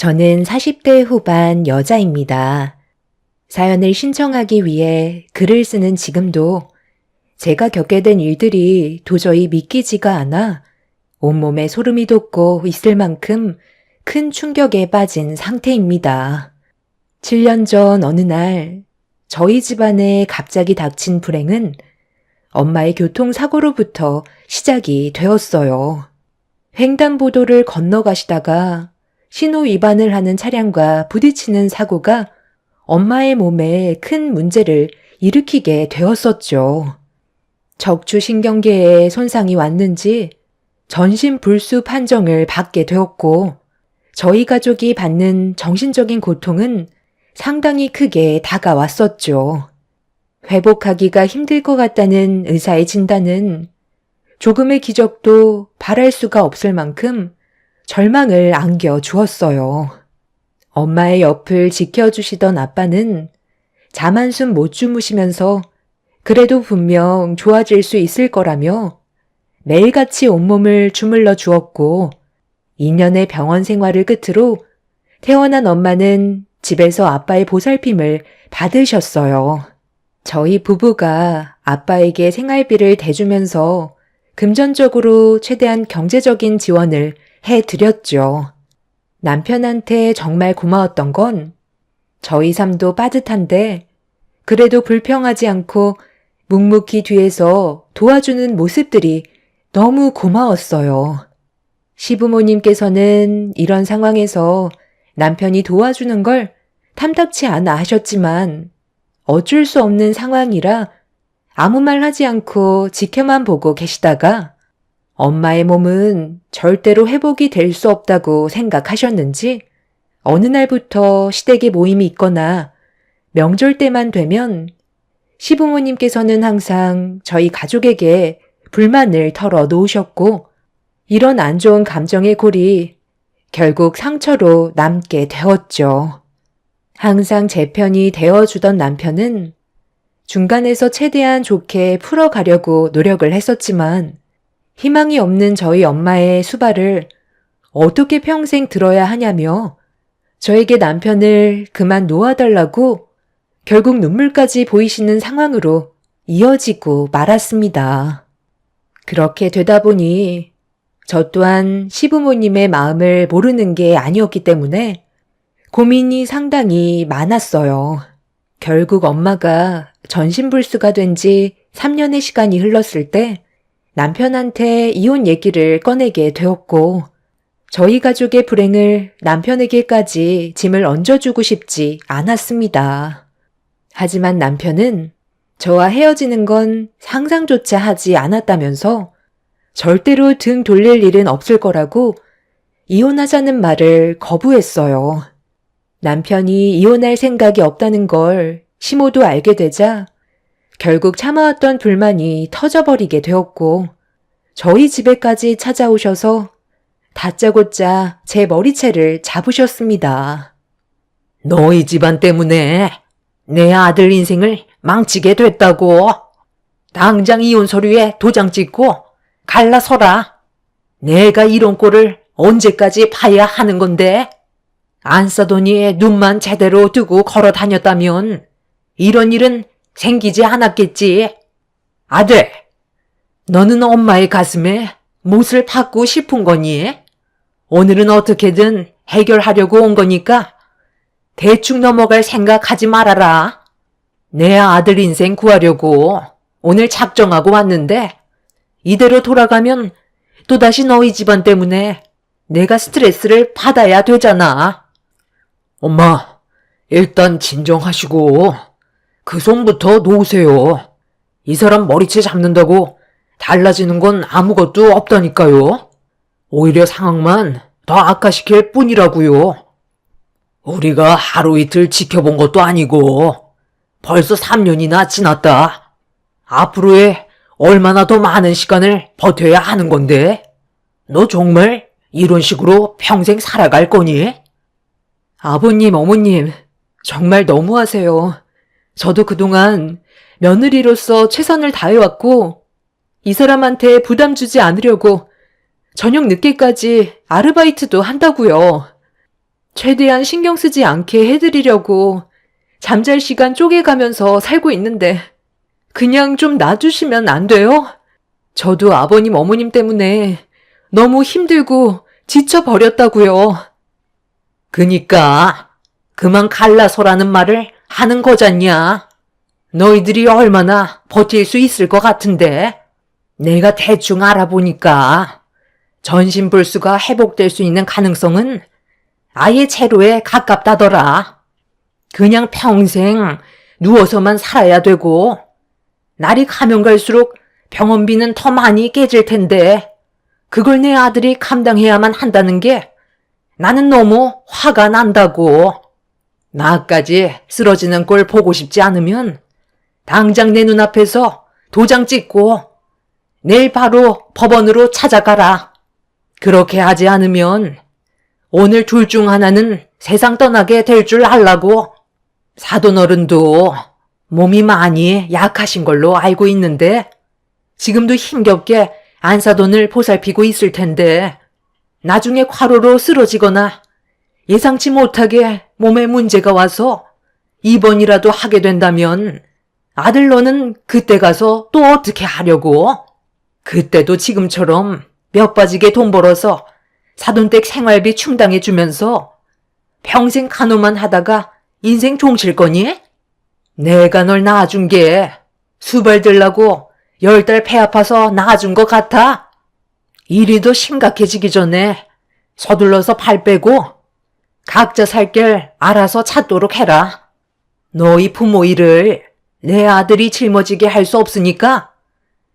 저는 40대 후반 여자입니다. 사연을 신청하기 위해 글을 쓰는 지금도 제가 겪게 된 일들이 도저히 믿기지가 않아 온몸에 소름이 돋고 있을 만큼 큰 충격에 빠진 상태입니다. 7년 전 어느 날 저희 집안에 갑자기 닥친 불행은 엄마의 교통사고로부터 시작이 되었어요. 횡단보도를 건너가시다가 신호 위반을 하는 차량과 부딪히는 사고가 엄마의 몸에 큰 문제를 일으키게 되었었죠. 척추신경계에 손상이 왔는지 전신불수 판정을 받게 되었고 저희 가족이 받는 정신적인 고통은 상당히 크게 다가왔었죠. 회복하기가 힘들 것 같다는 의사의 진단은 조금의 기적도 바랄 수가 없을 만큼 절망을 안겨주었어요. 엄마의 옆을 지켜주시던 아빠는 잠 한숨 못 주무시면서 그래도 분명 좋아질 수 있을 거라며 매일같이 온몸을 주물러 주었고 2년의 병원 생활을 끝으로 태어난 엄마는 집에서 아빠의 보살핌을 받으셨어요. 저희 부부가 아빠에게 생활비를 대주면서 금전적으로 최대한 경제적인 지원을 해드렸죠. 남편한테 정말 고마웠던 건 저희 삶도 빠듯한데 그래도 불평하지 않고 묵묵히 뒤에서 도와주는 모습들이 너무 고마웠어요. 시부모님께서는 이런 상황에서 남편이 도와주는 걸 탐탁치 않아 하셨지만 어쩔 수 없는 상황이라 아무 말 하지 않고 지켜만 보고 계시다가 엄마의 몸은 절대로 회복이 될 수 없다고 생각하셨는지 어느 날부터 시댁에 모임이 있거나 명절 때만 되면 시부모님께서는 항상 저희 가족에게 불만을 털어 놓으셨고 이런 안 좋은 감정의 골이 결국 상처로 남게 되었죠. 항상 제 편이 되어주던 남편은 중간에서 최대한 좋게 풀어가려고 노력을 했었지만 희망이 없는 저희 엄마의 수발을 어떻게 평생 들어야 하냐며 저에게 남편을 그만 놓아달라고 결국 눈물까지 보이시는 상황으로 이어지고 말았습니다. 그렇게 되다 보니 저 또한 시부모님의 마음을 모르는 게 아니었기 때문에 고민이 상당히 많았어요. 결국 엄마가 전신불수가 된 지 3년의 시간이 흘렀을 때 남편한테 이혼 얘기를 꺼내게 되었고 저희 가족의 불행을 남편에게까지 짐을 얹어주고 싶지 않았습니다. 하지만 남편은 저와 헤어지는 건 상상조차 하지 않았다면서 절대로 등 돌릴 일은 없을 거라고 이혼하자는 말을 거부했어요. 남편이 이혼할 생각이 없다는 걸 시모도 알게 되자 결국 참아왔던 불만이 터져버리게 되었고 저희 집에까지 찾아오셔서 다짜고짜 제 머리채를 잡으셨습니다. 너희 집안 때문에 내 아들 인생을 망치게 됐다고. 당장 이혼 서류에 도장 찍고 갈라서라. 내가 이런 꼴을 언제까지 봐야 하는 건데? 안 싸더니 눈만 제대로 뜨고 걸어 다녔다면 이런 일은 생기지 않았겠지. 아들, 너는 엄마의 가슴에 못을 박고 싶은 거니? 오늘은 어떻게든 해결하려고 온 거니까 대충 넘어갈 생각하지 말아라. 내 아들 인생 구하려고 오늘 작정하고 왔는데 이대로 돌아가면 또다시 너희 집안 때문에 내가 스트레스를 받아야 되잖아. 엄마, 일단 진정하시고 그 손부터 놓으세요. 이 사람 머리채 잡는다고 달라지는 건 아무것도 없다니까요. 오히려 상황만 더 악화시킬 뿐이라고요. 우리가 하루 이틀 지켜본 것도 아니고 벌써 3년이나 지났다. 앞으로의 얼마나 더 많은 시간을 버텨야 하는 건데 너 정말 이런 식으로 평생 살아갈 거니? 아버님, 어머님, 정말 너무하세요. 저도 그동안 며느리로서 최선을 다해왔고 이 사람한테 부담 주지 않으려고 저녁 늦게까지 아르바이트도 한다고요. 최대한 신경 쓰지 않게 해드리려고 잠잘 시간 쪼개가면서 살고 있는데 그냥 좀 놔주시면 안 돼요? 저도 아버님, 어머님 때문에 너무 힘들고 지쳐버렸다고요. 그니까 그만 갈라서라는 말을 하는 거잖냐. 너희들이 얼마나 버틸 수 있을 것 같은데. 내가 대충 알아보니까 전신불수가 회복될 수 있는 가능성은 아예 제로에 가깝다더라. 그냥 평생 누워서만 살아야 되고 날이 가면 갈수록 병원비는 더 많이 깨질 텐데 그걸 내 아들이 감당해야만 한다는 게 나는 너무 화가 난다고. 나까지 쓰러지는 꼴 보고 싶지 않으면 당장 내 눈앞에서 도장 찍고 내일 바로 법원으로 찾아가라. 그렇게 하지 않으면 오늘 둘 중 하나는 세상 떠나게 될 줄 알라고. 사돈 어른도 몸이 많이 약하신 걸로 알고 있는데 지금도 힘겹게 안사돈을 보살피고 있을 텐데 나중에 과로로 쓰러지거나 예상치 못하게 몸에 문제가 와서 입원이라도 하게 된다면 아들 너는 그때 가서 또 어떻게 하려고? 그때도 지금처럼 몇 빠지게 돈 벌어서 사돈댁 생활비 충당해주면서 평생 간호만 하다가 인생 종칠 거니? 내가 널 낳아준 게 수발들라고 10달 배 아파서 낳아준 것 같아? 일이 더 심각해지기 전에 서둘러서 발 빼고 각자 살 길 알아서 찾도록 해라. 너희 부모 일을 내 아들이 짊어지게 할 수 없으니까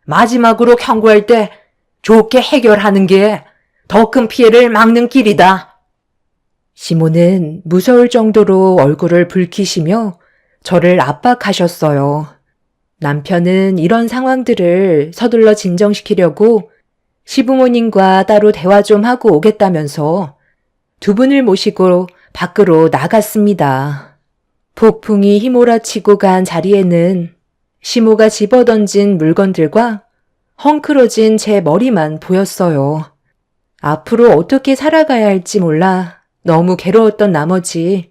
마지막으로 경고할 때 좋게 해결하는 게 더 큰 피해를 막는 길이다. 시모는 무서울 정도로 얼굴을 붉히시며 저를 압박하셨어요. 남편은 이런 상황들을 서둘러 진정시키려고 시부모님과 따로 대화 좀 하고 오겠다면서 두 분을 모시고 밖으로 나갔습니다. 폭풍이 휘몰아치고 간 자리에는 시모가 집어던진 물건들과 헝클어진 제 머리만 보였어요. 앞으로 어떻게 살아가야 할지 몰라 너무 괴로웠던 나머지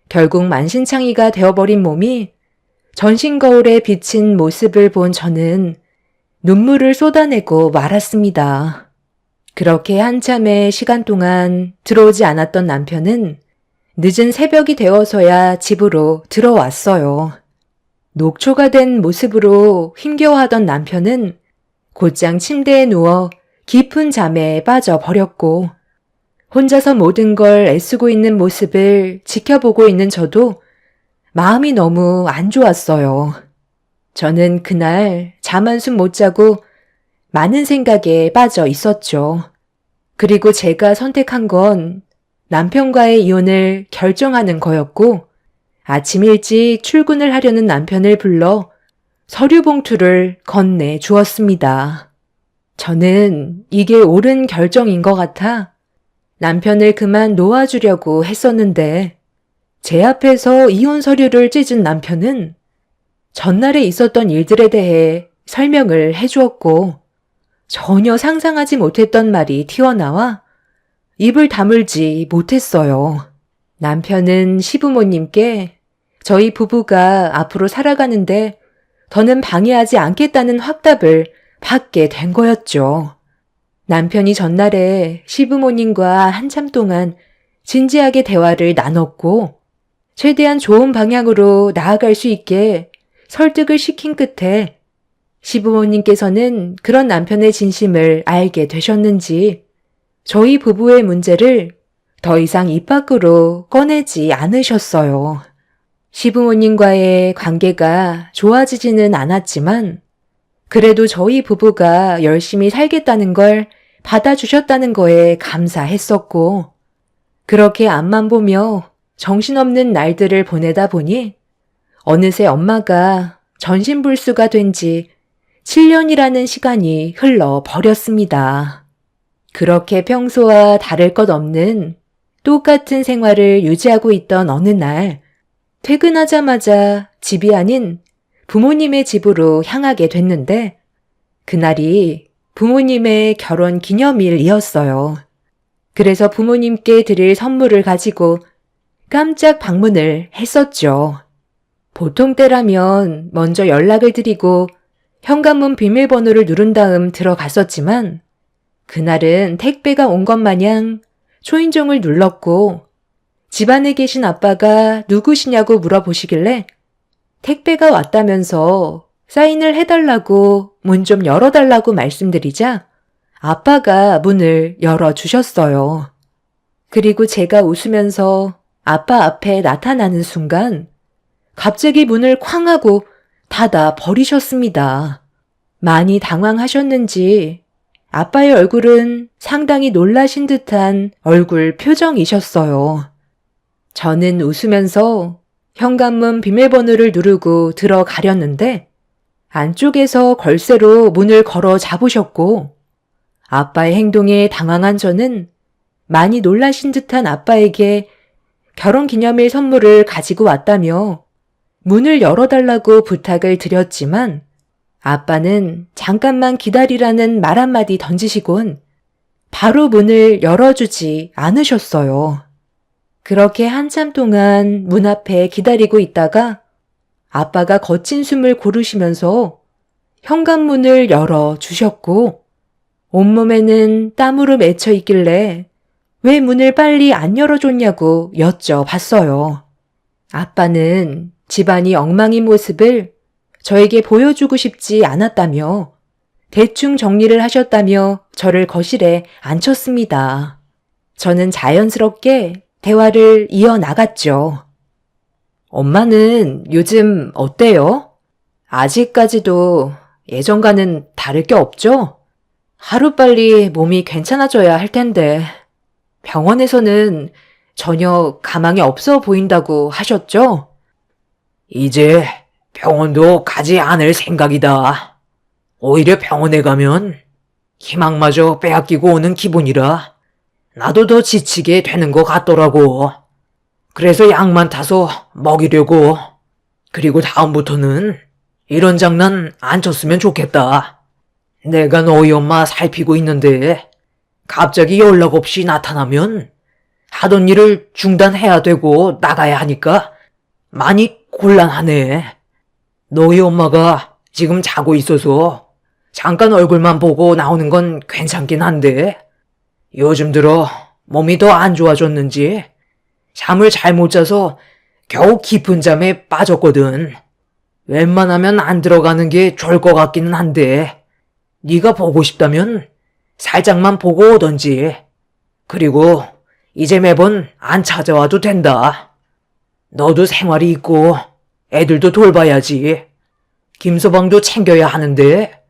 결국 만신창이가 되어버린 몸이 전신 거울에 비친 모습을 본 저는 눈물을 쏟아내고 말았습니다. 그렇게 한참의 시간 동안 들어오지 않았던 남편은 늦은 새벽이 되어서야 집으로 들어왔어요. 녹초가 된 모습으로 힘겨워하던 남편은 곧장 침대에 누워 깊은 잠에 빠져버렸고 혼자서 모든 걸 애쓰고 있는 모습을 지켜보고 있는 저도 마음이 너무 안 좋았어요. 저는 그날 잠 한숨 못 자고 많은 생각에 빠져 있었죠. 그리고 제가 선택한 건 남편과의 이혼을 결정하는 거였고 아침 일찍 출근을 하려는 남편을 불러 서류 봉투를 건네 주었습니다. 저는 이게 옳은 결정인 것 같아 남편을 그만 놓아주려고 했었는데 제 앞에서 이혼 서류를 찢은 남편은 전날에 있었던 일들에 대해 설명을 해주었고 전혀 상상하지 못했던 말이 튀어나와 입을 다물지 못했어요. 남편은 시부모님께 저희 부부가 앞으로 살아가는데 더는 방해하지 않겠다는 확답을 받게 된 거였죠. 남편이 전날에 시부모님과 한참 동안 진지하게 대화를 나눴고 최대한 좋은 방향으로 나아갈 수 있게 설득을 시킨 끝에 시부모님께서는 그런 남편의 진심을 알게 되셨는지 저희 부부의 문제를 더 이상 입 밖으로 꺼내지 않으셨어요. 시부모님과의 관계가 좋아지지는 않았지만 그래도 저희 부부가 열심히 살겠다는 걸 받아주셨다는 거에 감사했었고 그렇게 앞만 보며 정신없는 날들을 보내다 보니 어느새 엄마가 전신불수가 된 지 7년이라는 시간이 흘러버렸습니다. 그렇게 평소와 다를 것 없는 똑같은 생활을 유지하고 있던 어느 날 퇴근하자마자 집이 아닌 부모님의 집으로 향하게 됐는데 그날이 부모님의 결혼 기념일이었어요. 그래서 부모님께 드릴 선물을 가지고 깜짝 방문을 했었죠. 보통 때라면 먼저 연락을 드리고 현관문 비밀번호를 누른 다음 들어갔었지만 그날은 택배가 온 것 마냥 초인종을 눌렀고 집안에 계신 아빠가 누구시냐고 물어보시길래 택배가 왔다면서 사인을 해달라고 문 좀 열어달라고 말씀드리자 아빠가 문을 열어주셨어요. 그리고 제가 웃으면서 아빠 앞에 나타나는 순간 갑자기 문을 쾅 하고 닫아 버리셨습니다. 많이 당황하셨는지 아빠의 얼굴은 상당히 놀라신 듯한 얼굴 표정이셨어요. 저는 웃으면서 현관문 비밀번호를 누르고 들어가려는데 안쪽에서 걸쇠로 문을 걸어 잡으셨고 아빠의 행동에 당황한 저는 많이 놀라신 듯한 아빠에게 결혼기념일 선물을 가지고 왔다며 문을 열어달라고 부탁을 드렸지만 아빠는 잠깐만 기다리라는 말 한마디 던지시곤 바로 문을 열어주지 않으셨어요. 그렇게 한참 동안 문 앞에 기다리고 있다가 아빠가 거친 숨을 고르시면서 현관문을 열어주셨고 온몸에는 땀으로 맺혀 있길래 왜 문을 빨리 안 열어줬냐고 여쭤봤어요. 아빠는 집안이 엉망인 모습을 저에게 보여주고 싶지 않았다며 대충 정리를 하셨다며 저를 거실에 앉혔습니다. 저는 자연스럽게 대화를 이어나갔죠. 엄마는 요즘 어때요? 아직까지도 예전과는 다를 게 없죠? 하루빨리 몸이 괜찮아져야 할 텐데 병원에서는 전혀 가망이 없어 보인다고 하셨죠? 이제 병원도 가지 않을 생각이다. 오히려 병원에 가면 희망마저 빼앗기고 오는 기분이라 나도 더 지치게 되는 것 같더라고. 그래서 약만 타서 먹이려고. 그리고 다음부터는 이런 장난 안 쳤으면 좋겠다. 내가 너희 엄마 살피고 있는데 갑자기 연락 없이 나타나면 하던 일을 중단해야 되고 나가야 하니까 많이 곤란하네. 너희 엄마가 지금 자고 있어서 잠깐 얼굴만 보고 나오는 건 괜찮긴 한데 요즘 들어 몸이 더 안 좋아졌는지 잠을 잘 못 자서 겨우 깊은 잠에 빠졌거든. 웬만하면 안 들어가는 게 좋을 것 같기는 한데 네가 보고 싶다면 살짝만 보고 오던지. 그리고 이제 매번 안 찾아와도 된다. 너도 생활이 있고 애들도 돌봐야지. 김서방도 챙겨야 하는데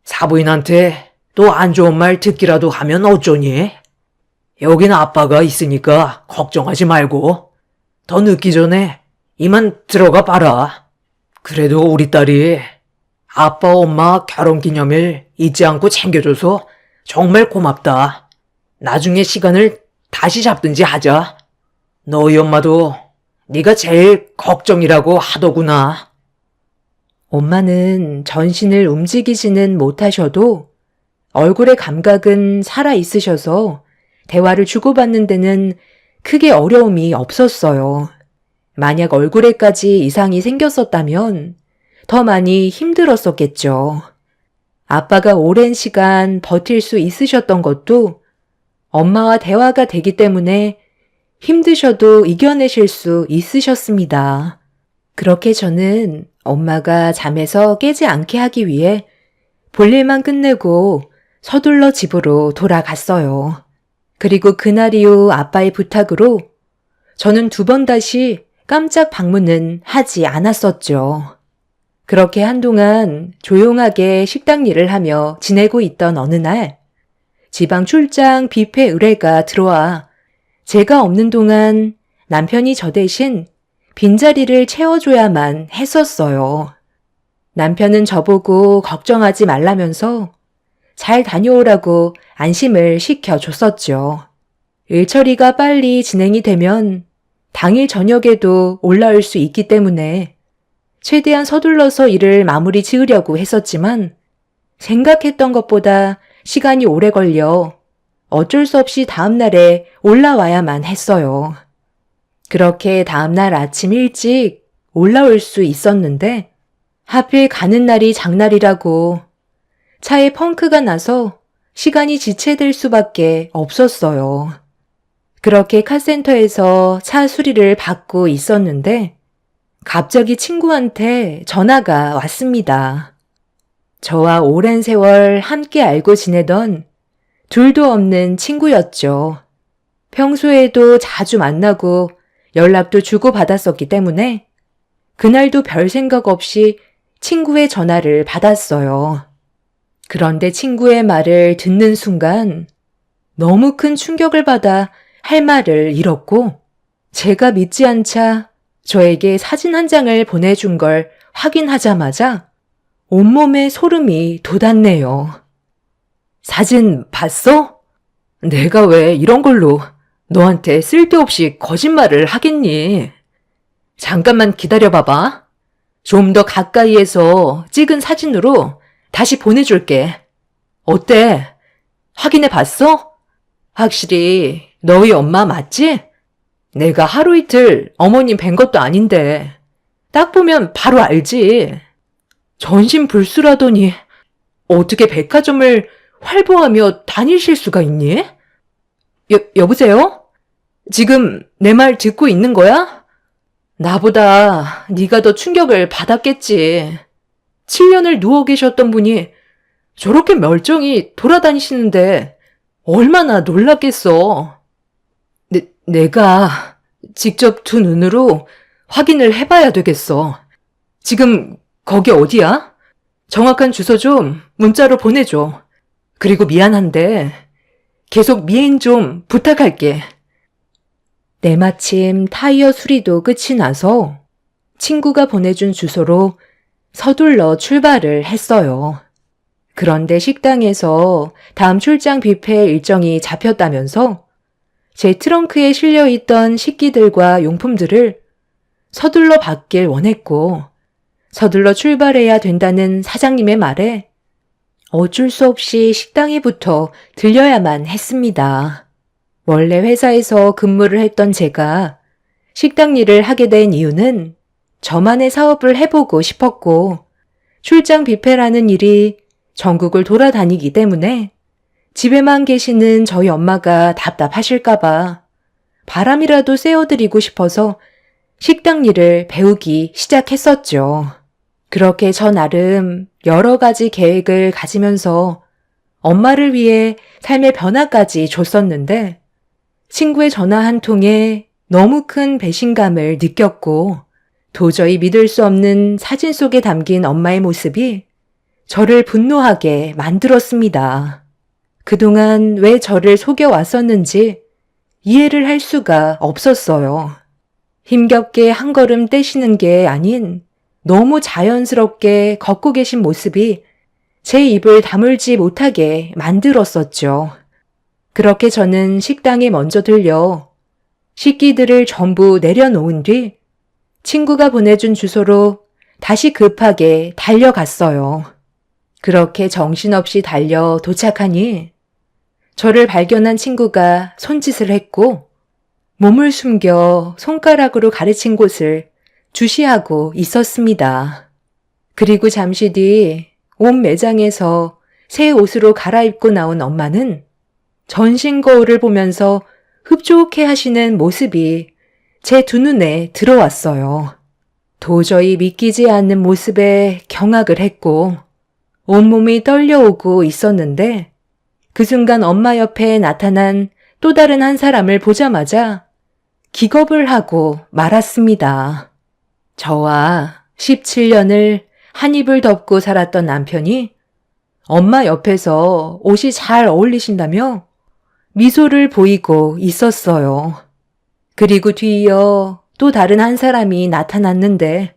사부인한테 또 안 좋은 말 듣기라도 하면 어쩌니? 여긴 아빠가 있으니까 걱정하지 말고 더 늦기 전에 이만 들어가 봐라. 그래도 우리 딸이 아빠 엄마 결혼기념일 잊지 않고 챙겨줘서 정말 고맙다. 나중에 시간을 다시 잡든지 하자. 너희 엄마도 네가 제일 걱정이라고 하더구나. 엄마는 전신을 움직이지는 못하셔도 얼굴의 감각은 살아있으셔서 대화를 주고받는 데는 크게 어려움이 없었어요. 만약 얼굴에까지 이상이 생겼었다면 더 많이 힘들었었겠죠. 아빠가 오랜 시간 버틸 수 있으셨던 것도 엄마와 대화가 되기 때문에 힘드셔도 이겨내실 수 있으셨습니다. 그렇게 저는 엄마가 잠에서 깨지 않게 하기 위해 볼일만 끝내고 서둘러 집으로 돌아갔어요. 그리고 그날 이후 아빠의 부탁으로 저는 2번 다시 깜짝 방문은 하지 않았었죠. 그렇게 한동안 조용하게 식당 일을 하며 지내고 있던 어느 날 지방 출장 뷔페 의뢰가 들어와 제가 없는 동안 남편이 저 대신 빈자리를 채워줘야만 했었어요. 남편은 저보고 걱정하지 말라면서 잘 다녀오라고 안심을 시켜줬었죠. 일 처리가 빨리 진행이 되면 당일 저녁에도 올라올 수 있기 때문에 최대한 서둘러서 일을 마무리 지으려고 했었지만 생각했던 것보다 시간이 오래 걸려 어쩔 수 없이 다음날에 올라와야만 했어요. 그렇게 다음날 아침 일찍 올라올 수 있었는데 하필 가는 날이 장날이라고 차에 펑크가 나서 시간이 지체될 수밖에 없었어요. 그렇게 카센터에서 차 수리를 받고 있었는데 갑자기 친구한테 전화가 왔습니다. 저와 오랜 세월 함께 알고 지내던 둘도 없는 친구였죠. 평소에도 자주 만나고 연락도 주고받았었기 때문에 그날도 별 생각 없이 친구의 전화를 받았어요. 그런데 친구의 말을 듣는 순간 너무 큰 충격을 받아 할 말을 잃었고 제가 믿지 않자 저에게 사진 한 장을 보내준 걸 확인하자마자 온몸에 소름이 돋았네요. 사진 봤어? 내가 왜 이런 걸로 너한테 쓸데없이 거짓말을 하겠니? 잠깐만 기다려봐봐. 좀 더 가까이에서 찍은 사진으로 다시 보내줄게. 어때? 확인해 봤어? 확실히 너희 엄마 맞지? 내가 하루 이틀 어머님 뵌 것도 아닌데 딱 보면 바로 알지. 전신불수라더니 어떻게 백화점을 활보하며 다니실 수가 있니? 여보세요? 지금 내 말 듣고 있는 거야? 나보다 네가 더 충격을 받았겠지. 7년을 누워 계셨던 분이 저렇게 멀쩡히 돌아다니시는데 얼마나 놀랐겠어. 내가 직접 두 눈으로 확인을 해봐야 되겠어. 지금 거기 어디야? 정확한 주소 좀 문자로 보내줘. 그리고 미안한데 계속 미행 좀 부탁할게. 때마침 타이어 수리도 끝이 나서 친구가 보내준 주소로 서둘러 출발을 했어요. 그런데 식당에서 다음 출장 뷔페 일정이 잡혔다면서 제 트렁크에 실려있던 식기들과 용품들을 서둘러 받길 원했고 서둘러 출발해야 된다는 사장님의 말에 어쩔 수 없이 식당에부터 들려야만 했습니다. 원래 회사에서 근무를 했던 제가 식당 일을 하게 된 이유는 저만의 사업을 해보고 싶었고 출장 뷔페라는 일이 전국을 돌아다니기 때문에 집에만 계시는 저희 엄마가 답답하실까봐 바람이라도 쐬어드리고 싶어서 식당 일을 배우기 시작했었죠. 그렇게 저 나름 여러 가지 계획을 가지면서 엄마를 위해 삶의 변화까지 줬었는데 친구의 전화 한 통에 너무 큰 배신감을 느꼈고 도저히 믿을 수 없는 사진 속에 담긴 엄마의 모습이 저를 분노하게 만들었습니다. 그동안 왜 저를 속여왔었는지 이해를 할 수가 없었어요. 힘겹게 한 걸음 떼시는 게 아닌 너무 자연스럽게 걷고 계신 모습이 제 입을 다물지 못하게 만들었었죠. 그렇게 저는 식당에 먼저 들려 식기들을 전부 내려놓은 뒤 친구가 보내준 주소로 다시 급하게 달려갔어요. 그렇게 정신없이 달려 도착하니 저를 발견한 친구가 손짓을 했고 몸을 숨겨 손가락으로 가르친 곳을 주시하고 있었습니다. 그리고 잠시 뒤 온 매장에서 새 옷으로 갈아입고 나온 엄마는 전신 거울을 보면서 흡족해 하시는 모습이 제 두 눈에 들어왔어요. 도저히 믿기지 않는 모습에 경악을 했고 온몸이 떨려오고 있었는데 그 순간 엄마 옆에 나타난 또 다른 한 사람을 보자마자 기겁을 하고 말았습니다. 저와 17년을 한 입을 덮고 살았던 남편이 엄마 옆에서 옷이 잘 어울리신다며 미소를 보이고 있었어요. 그리고 뒤이어 또 다른 한 사람이 나타났는데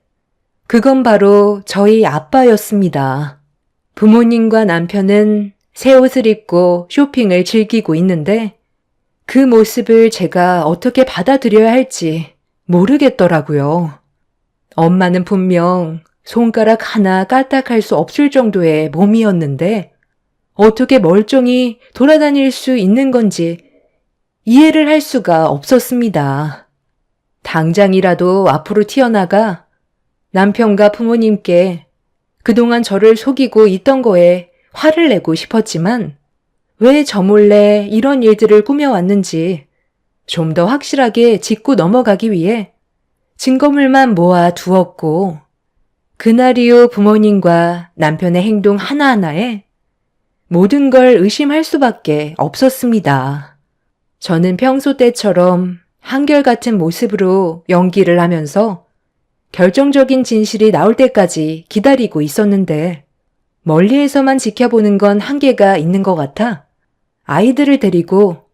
그건 바로 저희 아빠였습니다. 부모님과 남편은 새 옷을 입고 쇼핑을 즐기고 있는데 그 모습을 제가 어떻게 받아들여야 할지 모르겠더라고요. 엄마는 분명 손가락 하나 까딱할 수 없을 정도의 몸이었는데 어떻게 멀쩡히 돌아다닐 수 있는 건지 이해를 할 수가 없었습니다. 당장이라도 앞으로 튀어나가 남편과 부모님께 그동안 저를 속이고 있던 거에 화를 내고 싶었지만 왜 저 몰래 이런 일들을 꾸며왔는지 좀 더 확실하게 짚고 넘어가기 위해 증거물만 모아 두었고 그날 이후 부모님과 남편의 행동 하나하나에 모든 걸 의심할 수밖에 없었습니다. 저는 평소 때처럼 한결같은 모습으로 연기를 하면서 결정적인 진실이 나올 때까지 기다리고 있었는데 멀리에서만 지켜보는 건 한계가 있는 것 같아 아이들을 데리고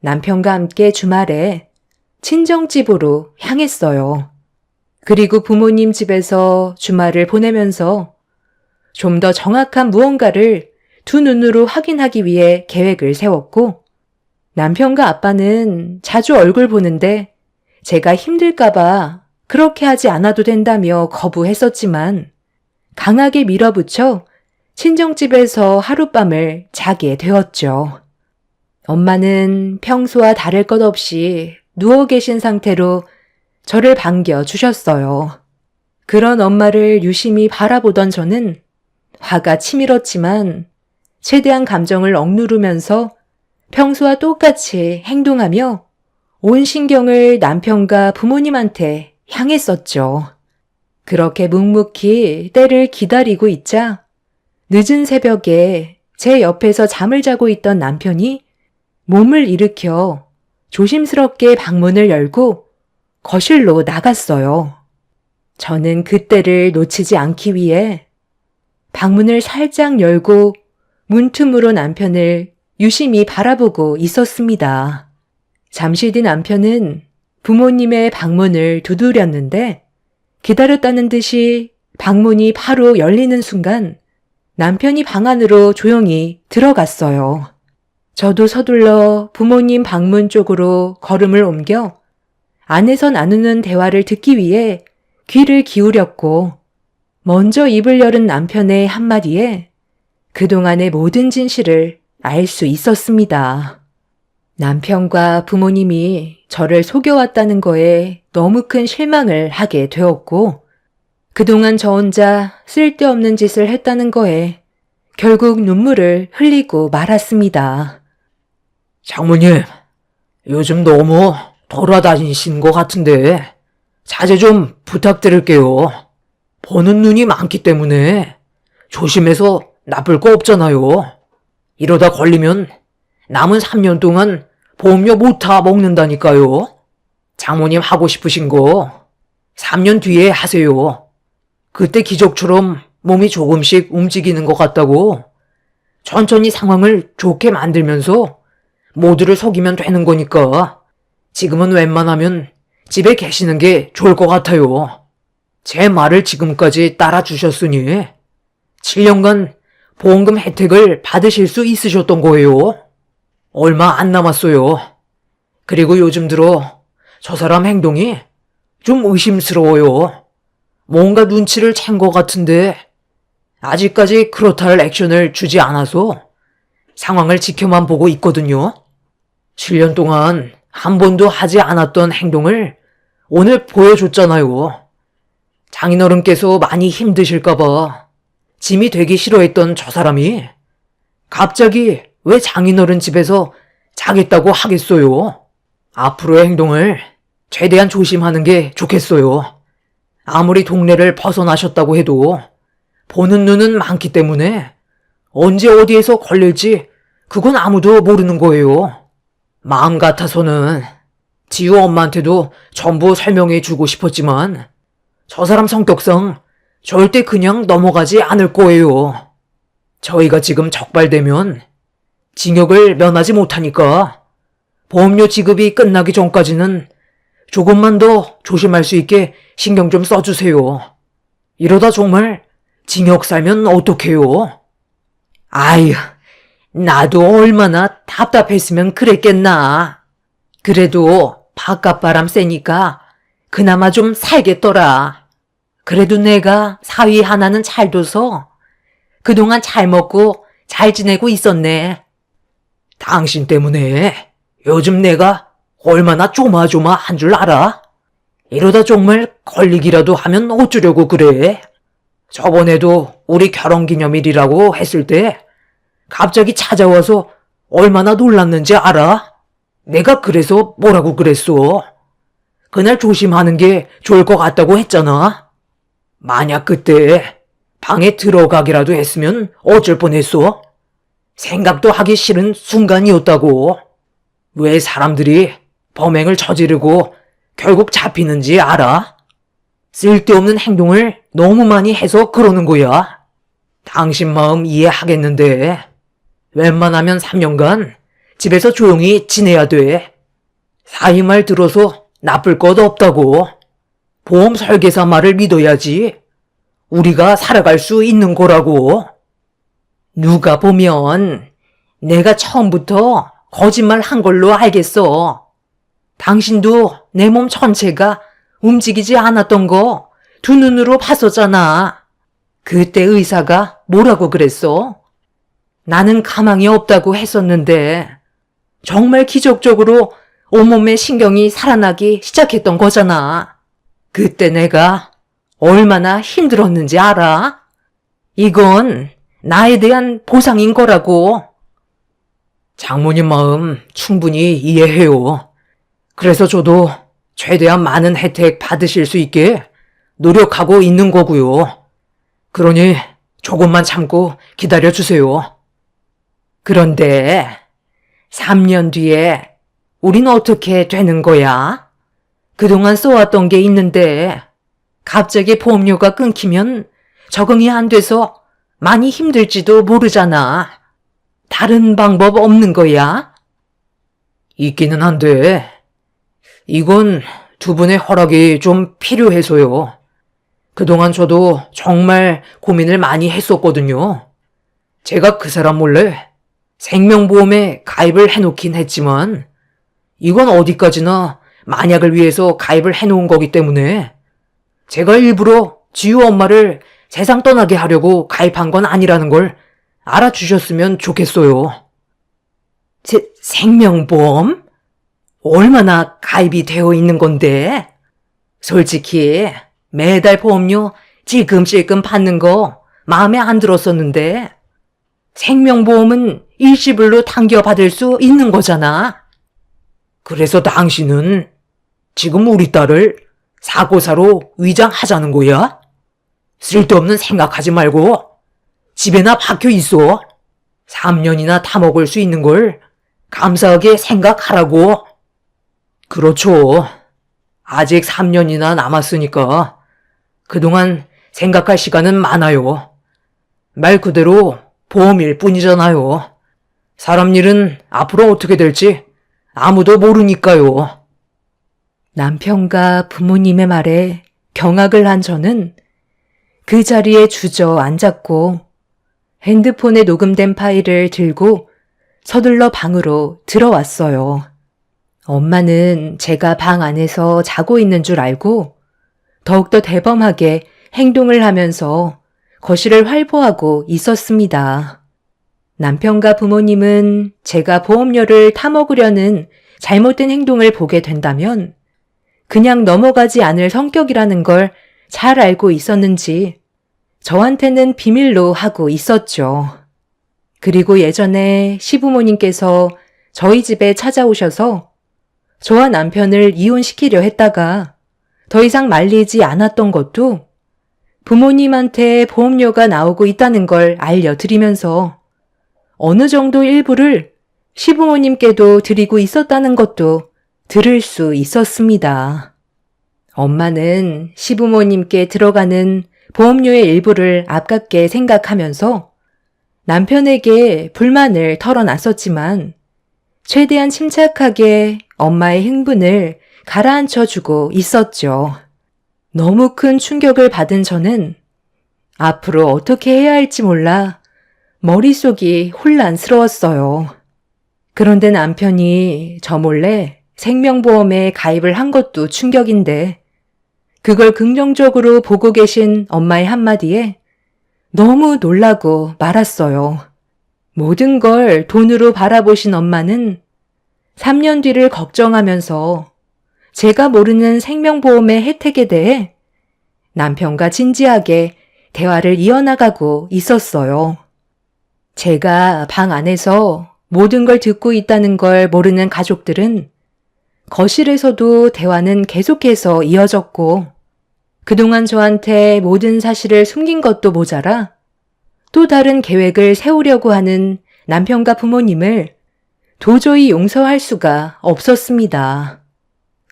남편과 함께 주말에 친정집으로 향했어요. 그리고 부모님 집에서 주말을 보내면서 좀 더 정확한 무언가를 두 눈으로 확인하기 위해 계획을 세웠고 남편과 아빠는 자주 얼굴 보는데 제가 힘들까봐 그렇게 하지 않아도 된다며 거부했었지만 강하게 밀어붙여 친정집에서 하룻밤을 자게 되었죠. 엄마는 평소와 다를 것 없이 누워 계신 상태로 저를 반겨주셨어요. 그런 엄마를 유심히 바라보던 저는 화가 치밀었지만 최대한 감정을 억누르면서 평소와 똑같이 행동하며 온 신경을 남편과 부모님한테 향했었죠. 그렇게 묵묵히 때를 기다리고 있자 늦은 새벽에 제 옆에서 잠을 자고 있던 남편이 몸을 일으켜 조심스럽게 방문을 열고 거실로 나갔어요. 저는 그때를 놓치지 않기 위해 방문을 살짝 열고 문틈으로 남편을 유심히 바라보고 있었습니다. 잠시 뒤 남편은 부모님의 방문을 두드렸는데 기다렸다는 듯이 방문이 바로 열리는 순간 남편이 방 안으로 조용히 들어갔어요. 저도 서둘러 부모님 방문 쪽으로 걸음을 옮겨 안에서 나누는 대화를 듣기 위해 귀를 기울였고 먼저 입을 열은 남편의 한마디에 그동안의 모든 진실을 알 수 있었습니다. 남편과 부모님이 저를 속여왔다는 거에 너무 큰 실망을 하게 되었고 그동안 저 혼자 쓸데없는 짓을 했다는 거에 결국 눈물을 흘리고 말았습니다. 장모님, 요즘 너무 돌아다니신 것 같은데 자제 좀 부탁드릴게요. 보는 눈이 많기 때문에 조심해서 나쁠 거 없잖아요. 이러다 걸리면 남은 3년 동안 보험료 못 타 먹는다니까요. 장모님 하고 싶으신 거 3년 뒤에 하세요. 그때 기적처럼 몸이 조금씩 움직이는 것 같다고 천천히 상황을 좋게 만들면서 모두를 속이면 되는 거니까 지금은 웬만하면 집에 계시는 게 좋을 것 같아요. 제 말을 지금까지 따라주셨으니 7년간 보험금 혜택을 받으실 수 있으셨던 거예요. 얼마 안 남았어요. 그리고 요즘 들어 저 사람 행동이 좀 의심스러워요. 뭔가 눈치를 챈 것 같은데 아직까지 그렇다 할 액션을 주지 않아서 상황을 지켜만 보고 있거든요. 7년 동안 한 번도 하지 않았던 행동을 오늘 보여줬잖아요. 장인어른께서 많이 힘드실까봐 짐이 되기 싫어했던 저 사람이 갑자기 왜 장인어른 집에서 자겠다고 하겠어요? 앞으로의 행동을 최대한 조심하는 게 좋겠어요. 아무리 동네를 벗어나셨다고 해도 보는 눈은 많기 때문에 언제 어디에서 걸릴지 그건 아무도 모르는 거예요. 마음 같아서는 지우 엄마한테도 전부 설명해 주고 싶었지만 저 사람 성격상 절대 그냥 넘어가지 않을 거예요. 저희가 지금 적발되면 징역을 면하지 못하니까 보험료 지급이 끝나기 전까지는 조금만 더 조심할 수 있게 신경 좀 써주세요. 이러다 정말 징역 살면 어떡해요? 아유, 나도 얼마나 답답했으면 그랬겠나. 그래도 바깥바람 쐬니까 그나마 좀 살겠더라. 그래도 내가 사위 하나는 잘 둬서 그동안 잘 먹고 잘 지내고 있었네. 당신 때문에 요즘 내가 얼마나 조마조마한 줄 알아? 이러다 정말 걸리기라도 하면 어쩌려고 그래? 저번에도 우리 결혼기념일이라고 했을 때 갑자기 찾아와서 얼마나 놀랐는지 알아? 내가 그래서 뭐라고 그랬어? 그날 조심하는 게 좋을 것 같다고 했잖아. 만약 그때 방에 들어가기라도 했으면 어쩔 뻔했어? 생각도 하기 싫은 순간이었다고. 왜 사람들이 범행을 저지르고 결국 잡히는지 알아? 쓸데없는 행동을 너무 많이 해서 그러는 거야. 당신 마음 이해하겠는데 웬만하면 3년간 집에서 조용히 지내야 돼. 사위 말 들어서 나쁠 것 없다고. 보험 설계사 말을 믿어야지. 우리가 살아갈 수 있는 거라고. 누가 보면 내가 처음부터 거짓말 한 걸로 알겠어. 당신도 내 몸 전체가 움직이지 않았던 거 두 눈으로 봤었잖아. 그때 의사가 뭐라고 그랬어? 나는 가망이 없다고 했었는데 정말 기적적으로 온몸의 신경이 살아나기 시작했던 거잖아. 그때 내가 얼마나 힘들었는지 알아? 이건 나에 대한 보상인 거라고. 장모님 마음 충분히 이해해요. 그래서 저도 최대한 많은 혜택 받으실 수 있게 노력하고 있는 거고요. 그러니 조금만 참고 기다려주세요. 그런데 3년 뒤에 우린 어떻게 되는 거야? 그동안 써왔던 게 있는데 갑자기 보험료가 끊기면 적응이 안 돼서 많이 힘들지도 모르잖아. 다른 방법 없는 거야? 있기는 한데 이건 두 분의 허락이 좀 필요해서요. 그동안 저도 정말 고민을 많이 했었거든요. 제가 그 사람 몰래 생명보험에 가입을 해놓긴 했지만 이건 어디까지나 만약을 위해서 가입을 해놓은 거기 때문에 제가 일부러 지우 엄마를 세상 떠나게 하려고 가입한 건 아니라는 걸 알아주셨으면 좋겠어요. 생명보험? 얼마나 가입이 되어 있는 건데? 솔직히 매달 보험료 찔끔찔끔 받는 거 마음에 안 들었었는데 생명보험은 일시불로 당겨받을 수 있는 거잖아. 그래서 당신은 지금 우리 딸을 사고사로 위장하자는 거야? 쓸데없는 생각하지 말고 집에나 박혀 있어. 3년이나 타먹을 수 있는 걸 감사하게 생각하라고. 그렇죠. 아직 3년이나 남았으니까 그동안 생각할 시간은 많아요. 말 그대로 보험일 뿐이잖아요. 사람 일은 앞으로 어떻게 될지 아무도 모르니까요. 남편과 부모님의 말에 경악을 한 저는 그 자리에 주저앉았고 핸드폰에 녹음된 파일을 들고 서둘러 방으로 들어왔어요. 엄마는 제가 방 안에서 자고 있는 줄 알고 더욱더 대범하게 행동을 하면서 거실을 활보하고 있었습니다. 남편과 부모님은 제가 보험료를 타먹으려는 잘못된 행동을 보게 된다면 그냥 넘어가지 않을 성격이라는 걸 잘 알고 있었는지 저한테는 비밀로 하고 있었죠. 그리고 예전에 시부모님께서 저희 집에 찾아오셔서 저와 남편을 이혼시키려 했다가 더 이상 말리지 않았던 것도 부모님한테 보험료가 나오고 있다는 걸 알려드리면서 어느 정도 일부를 시부모님께도 드리고 있었다는 것도 들을 수 있었습니다. 엄마는 시부모님께 들어가는 보험료의 일부를 아깝게 생각하면서 남편에게 불만을 털어놨었지만 최대한 침착하게 엄마의 흥분을 가라앉혀주고 있었죠. 너무 큰 충격을 받은 저는 앞으로 어떻게 해야 할지 몰라 머릿속이 혼란스러웠어요. 그런데 남편이 저 몰래 생명보험에 가입을 한 것도 충격인데 그걸 긍정적으로 보고 계신 엄마의 한마디에 너무 놀라고 말았어요. 모든 걸 돈으로 바라보신 엄마는 3년 뒤를 걱정하면서 제가 모르는 생명보험의 혜택에 대해 남편과 진지하게 대화를 이어나가고 있었어요. 제가 방 안에서 모든 걸 듣고 있다는 걸 모르는 가족들은 거실에서도 대화는 계속해서 이어졌고, 그동안 저한테 모든 사실을 숨긴 것도 모자라 또 다른 계획을 세우려고 하는 남편과 부모님을 도저히 용서할 수가 없었습니다.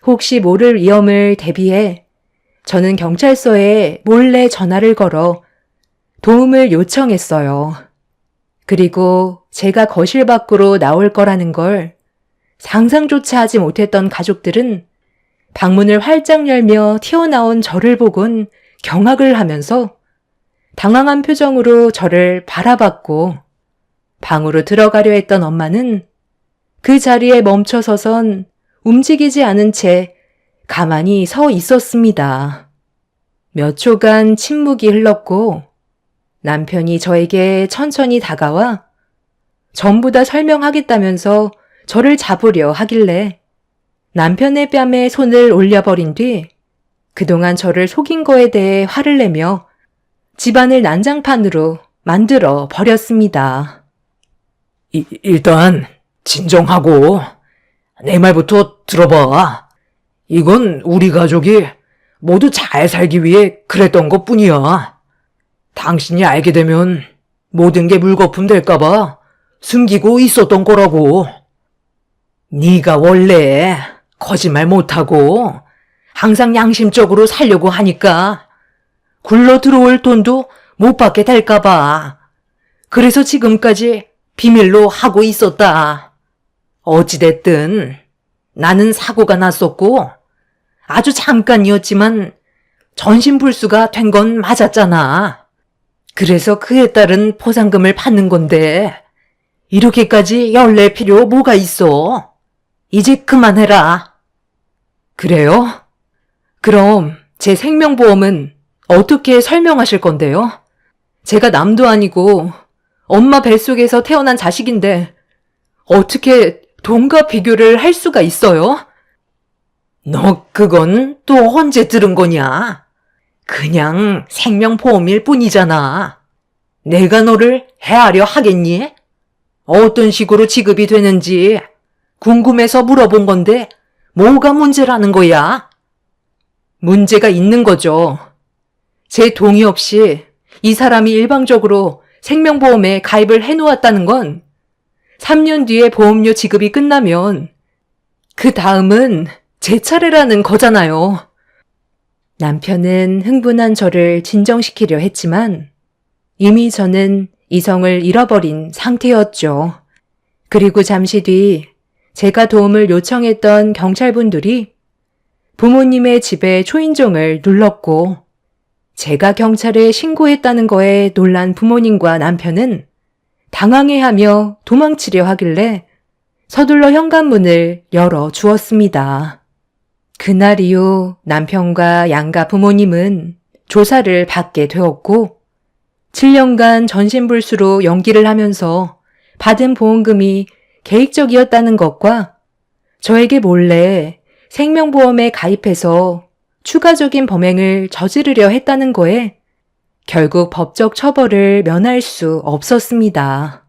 혹시 모를 위험을 대비해 저는 경찰서에 몰래 전화를 걸어 도움을 요청했어요. 그리고 제가 거실 밖으로 나올 거라는 걸 상상조차 하지 못했던 가족들은 방문을 활짝 열며 튀어나온 저를 보곤 경악을 하면서 당황한 표정으로 저를 바라봤고, 방으로 들어가려 했던 엄마는 그 자리에 멈춰서선 움직이지 않은 채 가만히 서 있었습니다. 몇 초간 침묵이 흘렀고 남편이 저에게 천천히 다가와 전부 다 설명하겠다면서 저를 잡으려 하길래 남편의 뺨에 손을 올려버린 뒤 그동안 저를 속인 거에 대해 화를 내며 집안을 난장판으로 만들어 버렸습니다. 일단 진정하고 내 말부터 들어봐. 이건 우리 가족이 모두 잘 살기 위해 그랬던 것뿐이야. 당신이 알게 되면 모든 게 물거품 될까봐 숨기고 있었던 거라고. 네가 원래 거짓말 못하고 항상 양심적으로 살려고 하니까 굴러 들어올 돈도 못 받게 될까봐. 그래서 지금까지 비밀로 하고 있었다. 어찌됐든 나는 사고가 났었고 아주 잠깐이었지만 전신불수가 된 건 맞았잖아. 그래서 그에 따른 포상금을 받는 건데 이렇게까지 열낼 필요 뭐가 있어? 이제 그만해라. 그래요? 그럼 제 생명보험은 어떻게 설명하실 건데요? 제가 남도 아니고 엄마 뱃속에서 태어난 자식인데 어떻게 돈과 비교를 할 수가 있어요? 너 그건 또 언제 들은 거냐? 그냥 생명보험일 뿐이잖아. 내가 너를 헤아려 하겠니? 어떤 식으로 지급이 되는지 궁금해서 물어본 건데 뭐가 문제라는 거야? 문제가 있는 거죠. 제 동의 없이 이 사람이 일방적으로 생명보험에 가입을 해놓았다는 건 3년 뒤에 보험료 지급이 끝나면 그 다음은 제 차례라는 거잖아요. 남편은 흥분한 저를 진정시키려 했지만 이미 저는 이성을 잃어버린 상태였죠. 그리고 잠시 뒤 제가 도움을 요청했던 경찰분들이 부모님의 집에 초인종을 눌렀고, 제가 경찰에 신고했다는 거에 놀란 부모님과 남편은 당황해하며 도망치려 하길래 서둘러 현관문을 열어 주었습니다. 그날 이후 남편과 양가 부모님은 조사를 받게 되었고 7년간 전신불수로 연기를 하면서 받은 보험금이 계획적이었다는 것과 저에게 몰래 생명보험에 가입해서 추가적인 범행을 저지르려 했다는 거에 결국 법적 처벌을 면할 수 없었습니다.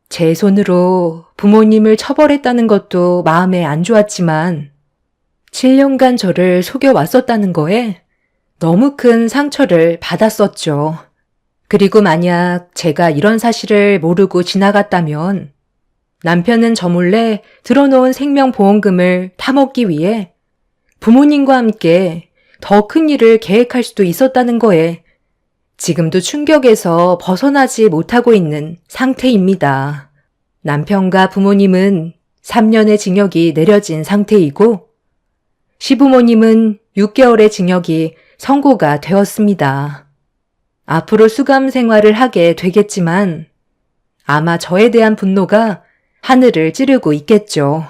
제 손으로 부모님을 처벌했다는 것도 마음에 안 좋았지만 7년간 저를 속여왔었다는 거에 너무 큰 상처를 받았었죠. 그리고 만약 제가 이런 사실을 모르고 지나갔다면 남편은 저 몰래 들어놓은 생명보험금을 타먹기 위해 부모님과 함께 더 큰 일을 계획할 수도 있었다는 거에 지금도 충격에서 벗어나지 못하고 있는 상태입니다. 남편과 부모님은 3년의 징역이 내려진 상태이고 시부모님은 6개월의 징역이 선고가 되었습니다. 앞으로 수감 생활을 하게 되겠지만 아마 저에 대한 분노가 하늘을 찌르고 있겠죠.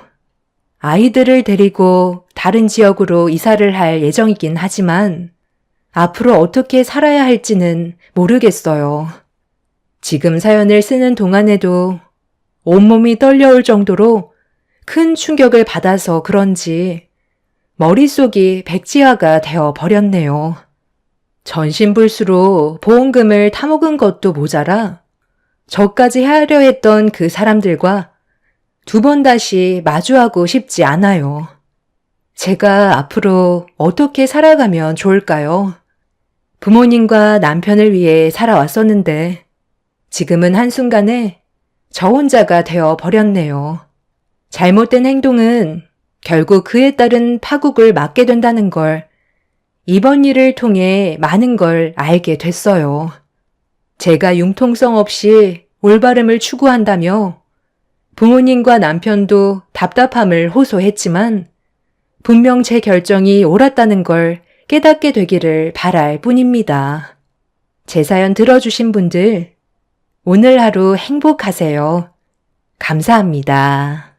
아이들을 데리고 다른 지역으로 이사를 할 예정이긴 하지만 앞으로 어떻게 살아야 할지는 모르겠어요. 지금 사연을 쓰는 동안에도 온몸이 떨려올 정도로 큰 충격을 받아서 그런지 머릿속이 백지화가 되어 버렸네요. 전신불수로 보험금을 타먹은 것도 모자라 저까지 하려 했던 그 사람들과 두 번 다시 마주하고 싶지 않아요. 제가 앞으로 어떻게 살아가면 좋을까요? 부모님과 남편을 위해 살아왔었는데 지금은 한순간에 저 혼자가 되어 버렸네요. 잘못된 행동은 결국 그에 따른 파국을 맞게 된다는 걸 이번 일을 통해 많은 걸 알게 됐어요. 제가 융통성 없이 올바름을 추구한다며 부모님과 남편도 답답함을 호소했지만 분명 제 결정이 옳았다는 걸 깨닫게 되기를 바랄 뿐입니다. 제 사연 들어주신 분들, 오늘 하루 행복하세요. 감사합니다.